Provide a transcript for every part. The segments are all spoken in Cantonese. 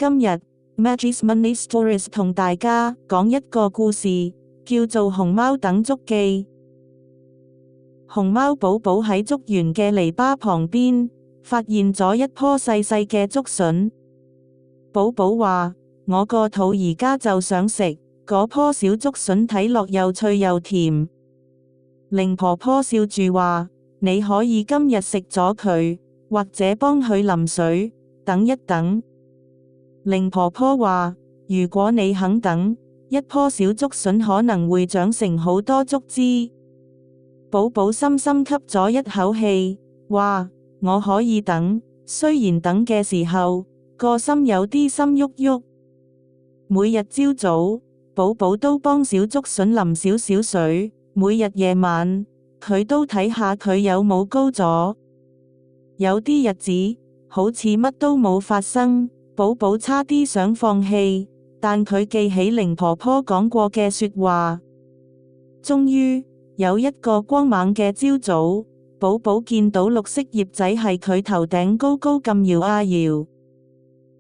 今日 Magis Money Stories 同大家講一個故事，叫做熊貓等足記。熊貓寶寶喺竹園嘅籬笆旁邊，發現咗一棵細細嘅竹筍。寶寶話：我個肚而家就想食嗰棵小竹筍，睇落又脆又甜。靈婆婆笑住話：你可以今日食咗佢，或者幫佢淋水，等一等。靈婆婆話：如果你肯等，一棵小竹筍可能會長成好多竹枝。寶寶深深吸咗一口氣，話：我可以等，雖然等嘅時候，個心有啲心郁郁。每日朝早，寶寶都幫小竹筍淋少少水，每日夜晚，佢都睇下佢有冇高咗。有啲日子，好似乜都冇發生，寶寶差啲想放棄，但佢記起靈婆婆講過嘅說話。終於，有一個光猛嘅朝早，寶寶見到綠色葉仔喺佢頭頂高高咁搖啊搖。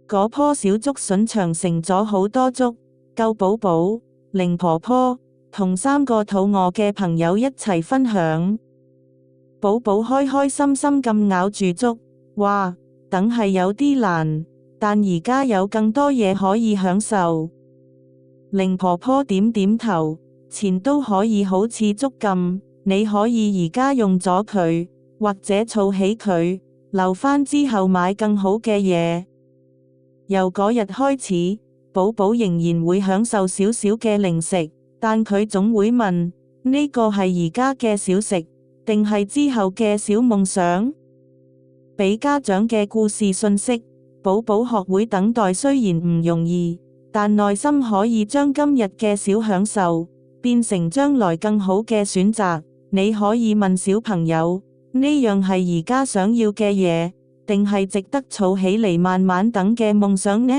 嗰棵小竹筍長成咗好多竹，夠寶寶、靈婆婆同3個肚餓嘅朋友一齊分享。寶寶開開心心咁咬住竹，話：等係有啲難，但而家有更多嘢可以享受。靈婆婆點點頭，錢都可以好似竹咁，你可以而家用咗佢，或者儲起佢，留返之後買更好嘅嘢。由嗰日開始，寶寶仍然會享受少少嘅零食，但佢總會問：呢個係而家嘅小食，定係之後嘅小夢想？俾家長嘅故事訊息，寶寶學會等待雖然唔容易，但內心可以將今日嘅小享受，變成將來更好嘅選擇。你可以問小朋友：呢樣係而家想要嘅嘢，定係值得儲起嚟慢慢等嘅夢想呢？